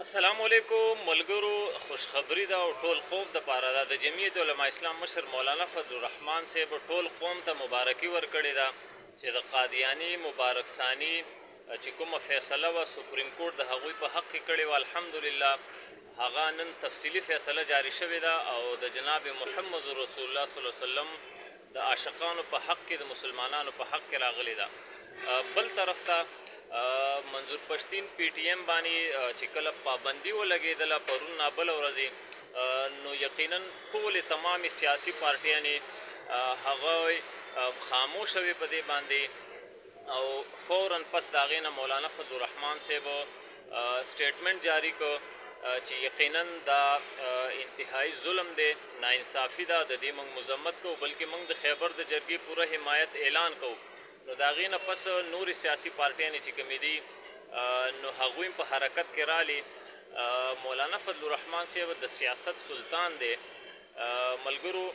السلام علیکم ملګرو خوشخبری دا او ټول قوم د پاره دا د جمعیت علما اسلام مشر مولانا فضل الرحمن صاحب ټول قوم ته مبارکي ورکړې ده چې د قادیانی مبارک ثانی چې کومه فیصله و سپریم کورټ د هغوی په حق کې کړې و الحمدلله هغه نن تفصیلی فیصله جاری شوې ده او د جناب محمد رسول الله صلی الله علیه وسلم د عاشقانو په حق کې د مسلمانانو په حق کې راغلی ده بل طرف ته منظور پښتین پی ټی ایم باندې چې کله پابندي ولګېدله پرون نابل ورځې نو یقینا ټولې تمامې سیاسي پارټیانې هغه خاموشه وې په دې باندې او فوراً پس د هغې نه مولانا فضل الرحمن صاحب سټیټمنټ جاری کړ چې یقینا دا انتهایی ظلم دی ناانصافي ده د دې موږ مذمت کوو بلکې موږ د خیبر د جرګې پوره حمایت اعلان کوو نو د هغې نه پس نورې سیاسي پارټیانې چې کومې دي نو هغوی په حرکت کې رالي مولانا فضل الرحمن صاحب د سیاست سلطان دی ملګرو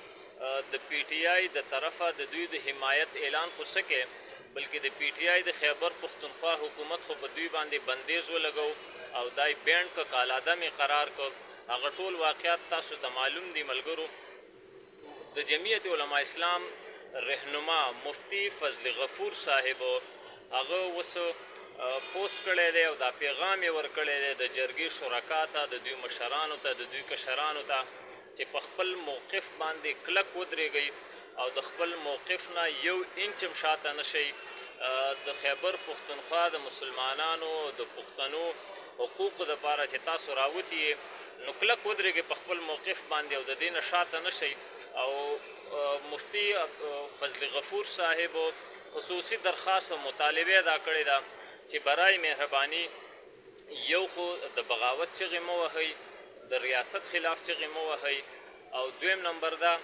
د پی ټی آی د طرفه د دوی د حمایت اعلان خو څه کې بلکې د پی ټی آی د خیبر پښتونخوا حکومت خو په دوی باندې بندیز ولګو او دای بینډ که کالعدمې قرار کړ هغه ټول واقعات تاسو ته معلوم دي ملګرو د جمعیت علما اسلام رهنما مفتی فضل غفور صاحب هغه اوس پوسټ کړی دی او دا پیغام یې ورکړی دی د جرګې شرکا ته د دوی مشرانو ته د دوی کشرانو ته چې په خپل موقف باندې کلک ودرېږئ او د خپل موقف نه یو انچ هم شاته نه شئ د خیبر پښتونخوا د مسلمانانو د پښتنو حقوقو دپاره چې تاسو راوتي یې نو کلک ودرېږئ په خپل موقف باندې او د دې نه شاته نه شئ او مفتی فضل غفور صاحب خصوصي درخواست او مطالبه ادا کړې ده چې برای مهرباني یو خو د بغاوت چغې مه وهئ د ریاست خلاف چغې مه وهئ او دویم نمبر دا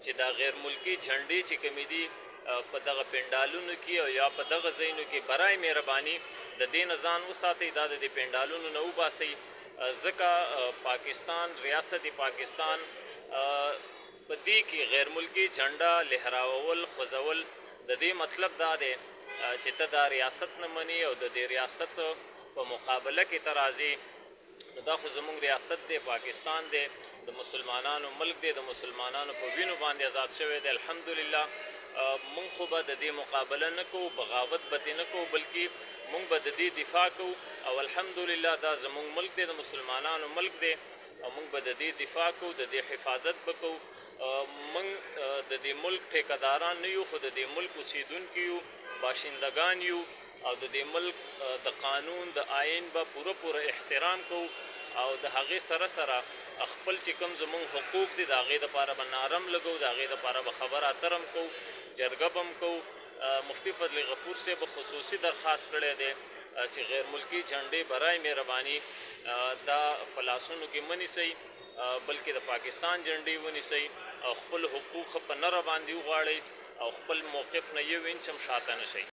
چې دا غیر ملکي جھنډې چې کومې دي په دغه پنډالونو کې او یا په دغه ځایونو کې برای مهرباني د دې نه ځان وساتئ دا د دې پنډالونو نه وباسئ ځکه پاکستان ریاست پاکستان په دې کې غیر ملکي جھنډه لهراول خوځول د دې مطلب دا دی چې ته دا ریاست نه مني او د دې ریاست په مقابله کې ته راځې نو دا خو زموږ ریاست دی پاکستان دی د مسلمانانو ملک دی د مسلمانانو په وینو باندې آزاد شوی دی الحمدلله موږ خو به د دې مقابله نه کوو بغاوت به ترې نه کوو بلکې موږ به د دې دفاع کوو او الحمدلله دا زموږ ملک دی د مسلمانانو ملک دی او موږ به د دې دفاع کوو د دې حفاظت به کوو موږ د دې ملک ټیکهداران نه یو خو د دې ملک اوسیدونکي یو باشندگان یو او د دې ملک د قانون د آئین به پوره احترام کوو او د هغې سره سره خپل چې کوم زموږ حقوق دي د هغې دپاره به نارم لګو د هغې دپاره به خبره اتر هم کوو جرګه به هم کوو مفتی فضل غفور صاحب خصوصي درخواست کړی دی چې غیر ملکي جھنډې برای مهرباني دا په لاسونو کې مه نیسئ بلکې د پاکستان جھنډې ونیسئ او خپل حقوق په نره باندې وغواړئ او خپل موقف نه یو انچ هم شاته نه شئ